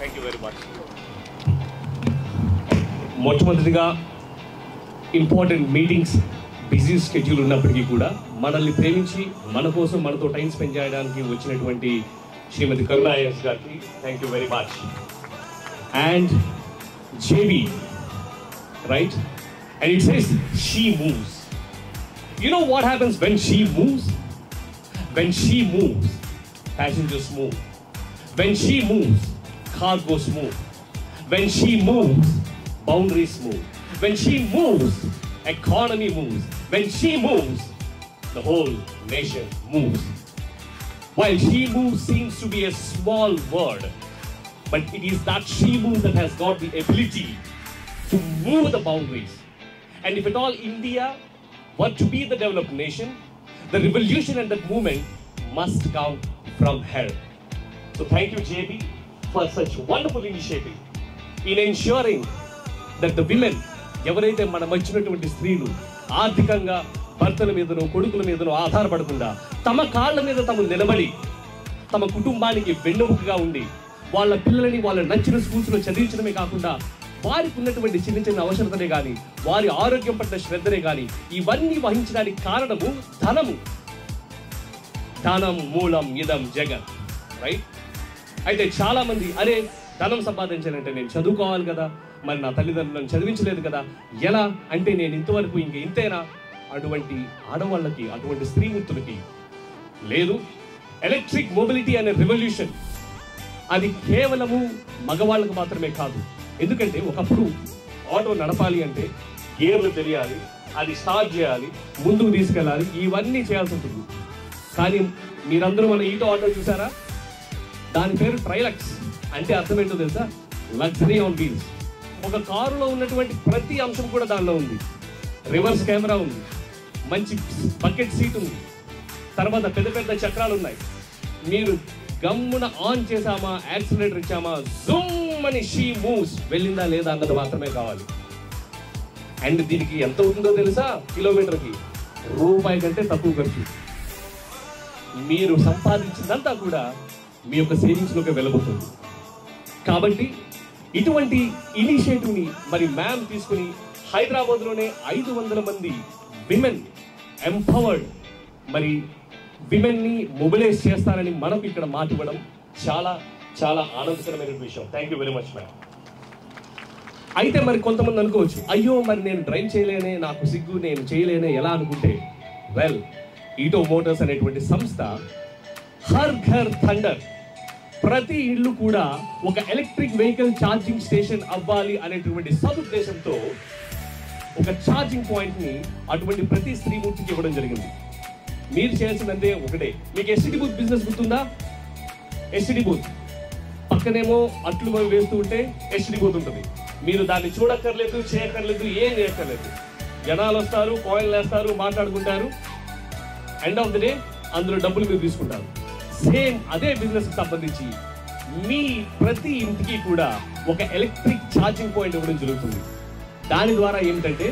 Thank you very much. మొట్టమొదటిగా important meetings, busy schedule ఉన్నప్పటికీ కూడా మనల్ని ప్రేమించి మన కోసం మనతో టైం స్పెండ్ చేయడానికి వచ్చినటువంటి శ్రీమతి కరుణ ఐఎస్ గారికి thank you very much. And JB, right? And it says she moves. You know what happens when she moves? When she moves, passengers move. When she moves, cargoes move. When she moves, boundaries move. When she moves, economy moves. When she moves, the whole nation moves. While she moves seems to be a small word, but it is that she moves that has got the ability to move the boundaries. And if at all India were to be the developed nation, the revolution and that movement must come from her. So thank you, JB, for such wonderful initiative in ensuring that the women, ఎవరైతే మనం వచ్చినటువంటి స్త్రీలు ఆర్థికంగా భర్తల మీదనో కొడుకుల మీదనో ఆధారపడకుండా తమ కాళ్ళ మీద తాము నిలబడి తమ కుటుంబానికి వెన్నెముకగా ఉండి వాళ్ళ పిల్లలని వాళ్ళ నచ్చిన స్కూల్స్లో చదివించడమే కాకుండా వారికి ఉన్నటువంటి చిన్న చిన్న అవసరతనే కానీ వారి ఆరోగ్యం పట్ల శ్రద్ధనే కానీ ఇవన్నీ వహించడానికి కారణము ధనము. ధనం మూలం ఇదం జగన్, రైట్? అయితే చాలామంది అరే ధనం సంపాదించాలంటే నేను చదువుకోవాలి కదా, మరి నా తల్లిదండ్రులను చదివించలేదు కదా, ఎలా అంటే నేను ఇంతవరకు ఇంతేనా? అటువంటి ఆడవాళ్ళకి, అటువంటి స్త్రీమూర్తులకి లేదు. ఎలక్ట్రిక్ మొబిలిటీ అనే రెవల్యూషన్ అది కేవలము మగవాళ్ళకు మాత్రమే కాదు. ఎందుకంటే ఒకప్పుడు ఆటో నడపాలి అంటే గేర్లు తెలియాలి, అది స్టార్ట్ చేయాలి, ముందుకు తీసుకెళ్ళాలి, ఇవన్నీ చేయాల్సి ఉంటుంది. కానీ మీరందరూ మన ఈటో ఆటో చూసారా? దాని పేరు ట్రైలక్స్. అంటే అర్థం ఏంటో తెలుసా? Luxury on wheels. ఒక కారులో ఉన్నటువంటి ప్రతి అంశం కూడా దానిలో ఉంది. రివర్స్ కెమెరా ఉంది, మంచి బకెట్ సీట్ ఉంది, తర్వాత పెద్ద పెద్ద చక్రాలు ఉన్నాయి. మీరు గమ్మున ఆన్ చేసామా, యాక్సిలరేటర్ ఇచ్చామా, జూమ్ అని షీ మూవ్స్, వెళ్ళిందా లేదా అన్నది మాత్రమే కావాలి. అండ్ దీనికి ఎంత అవుతుందో తెలుసా? కిలోమీటర్కి రూపాయి కంటే తక్కువ ఖర్చు. మీరు సంపాదించిందంతా కూడా మీ యొక్క సేవింగ్స్లోకి వెళ్ళబోతుంది. కాబట్టి ఇటువంటి ఇనిషియేటివ్ని మరి మ్యామ్ తీసుకుని హైదరాబాద్లోనే 500 మంది విమెన్ ఎంపవర్డ్ మరి విమెన్ని మొబిలైజ్ చేస్తారని మనకు ఇక్కడ మాట ఇవ్వడం చాలా చాలా ఆనందకరమైన విషయం. Thank you very much ma'am. అయితే మరి కొంతమంది అనుకోవచ్చు, అయ్యో మరి నేను డ్రైవ్ చేయలేనే, నాకు సిగ్గు, నేను చేయలేనే ఎలా అనుకుంటే, వెల్, ఈటో మోటార్స్ అనేటువంటి సంస్థ హర్ ఘర్ థండర్, ప్రతి ఇల్లు కూడా ఒక ఎలక్ట్రిక్ వెహికల్ ఛార్జింగ్ స్టేషన్ అవ్వాలి అనేటువంటి సదుద్దేశంతో ఒక ఛార్జింగ్ పాయింట్ని అటువంటి ప్రతి స్త్రీమూర్తికి ఇవ్వడం జరిగింది. మీరు చేయాల్సిందంటే ఒకటే. మీకు ఎస్టీడీ బూత్ బిజినెస్ గుర్తుందా? ఎస్టీడీ బూత్ పక్కనేమో అట్లు మనం వేస్తూ ఉంటే ఎస్టీడీ బూత్ ఉంటుంది. మీరు దాన్ని చూడక్కర్లేదు, చేయక్కర్లేదు, ఏం చేయక్కర్లేదు. జనాలు వస్తారు, కాయిన్లు వేస్తారు, మాట్లాడుకుంటారు. ఎండ్ ఆఫ్ ది డే అందులో డబ్బులు మీరు తీసుకుంటారు. సేమ్ అదే బిజినెస్కి సంబంధించి మీ ప్రతి ఇంటికి కూడా ఒక ఎలక్ట్రిక్ ఛార్జింగ్ పాయింట్ ఇవ్వడం జరుగుతుంది. దాని ద్వారా ఏమిటంటే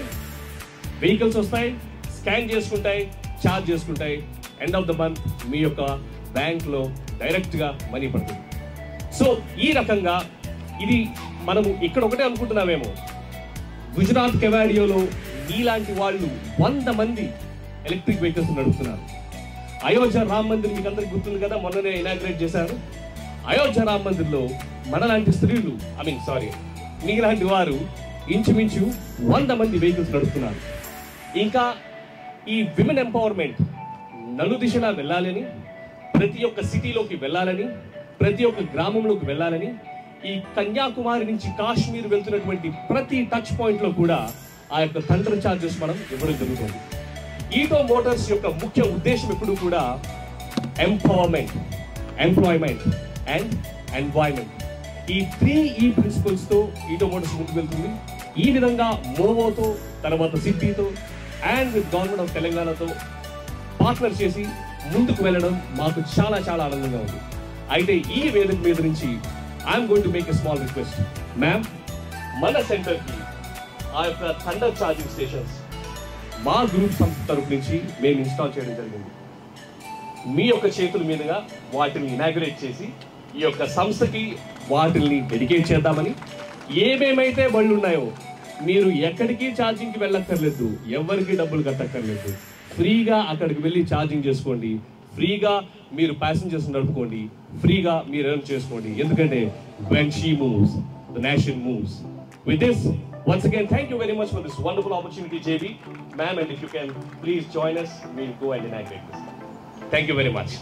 వెహికల్స్ వస్తాయి, స్కాన్ చేసుకుంటాయి, ఛార్జ్ చేసుకుంటాయి. ఎండ్ ఆఫ్ ద మంత్ మీ యొక్క బ్యాంక్లో డైరెక్ట్గా మనీ పడుతుంది. సో ఈ రకంగా ఇది మనము ఇక్కడ ఒకటే అనుకుంటున్నామేమో, గుజరాత్ కెవాడియోలో మీలాంటి వాళ్ళు 100 మంది ఎలక్ట్రిక్ వెహికల్స్ నడుపుతున్నారు. అయోధ్య రామ్ మందిర్ మీకు అందరికి గుర్తుంది కదా, మొన్ననే ఇనాగ్రేట్ చేశారు. అయోధ్య రామ్ మందిర్లో మనలాంటి స్త్రీలు, మీలాంటి వారు ఇంచుమించు 100 మంది వెహికల్స్ నడుపుతున్నారు. ఇంకా ఈ విమెన్ ఎంపవర్మెంట్ నలుదిశలా వెళ్ళాలని, ప్రతి ఒక్క సిటీలోకి వెళ్ళాలని, ప్రతి ఒక్క గ్రామంలోకి వెళ్ళాలని, ఈ కన్యాకుమారి నుంచి కాశ్మీర్ వెళ్తున్నటువంటి ప్రతి టచ్ పాయింట్లో కూడా ఆ యొక్క థండర్ ఛార్జెస్ మనం ఇవ్వడం జరుగుతుంది. ఈటో మోటార్స్ యొక్క ముఖ్య ఉద్దేశం ఎప్పుడు కూడా ఎంపవర్మెంట్, ఎంప్లాయ్మెంట్ అండ్ ఎన్వైరన్మెంట్. ఈ 3E ప్రిన్సిపల్స్తో ఈటో మోటార్స్ ముందుకు వెళ్తుంది. ఈ విధంగా మోవోతో, తర్వాత సిద్ధితో అండ్ విత్ గవర్నమెంట్ ఆఫ్ తెలంగాణతో పార్ట్నర్ చేసి ముందుకు వెళ్ళడం మాకు చాలా చాలా ఆనందంగా ఉంది. అయితే ఈ వేదిక మీద నుంచి I'm going to make a small request. Ma'am, మన సెంటర్కి ఆ యొక్క థండర్ ఛార్జింగ్ స్టేషన్స్ మా గ్రూప్ సంస్థ తరపు నుంచి మేము ఇన్స్టాల్ చేయడం జరిగింది. మీ యొక్క చేతుల మీదుగా వాటిని ఇనాగ్రేట్ చేసి ఈ యొక్క సంస్థకి వాటిల్ని డెడికేట్ చేద్దామని. ఏమేమైతే బళ్ళు ఉన్నాయో మీరు ఎక్కడికి ఛార్జింగ్కి వెళ్ళక్కర్లేదు, ఎవరికి డబ్బులు కట్టక్కర్లేదు. ఫ్రీగా అక్కడికి వెళ్ళి ఛార్జింగ్ చేసుకోండి, ఫ్రీగా మీరు ప్యాసింజర్స్ నడుపుకోండి, ఫ్రీగా మీరు ఎర్న్ చేసుకోండి. ఎందుకంటే when she moves, the nation moves. With this, once again, thank you very much for this wonderful opportunity, JB. Ma'am, and if you can please join us, we'll go and inaugurate this. Thank you very much.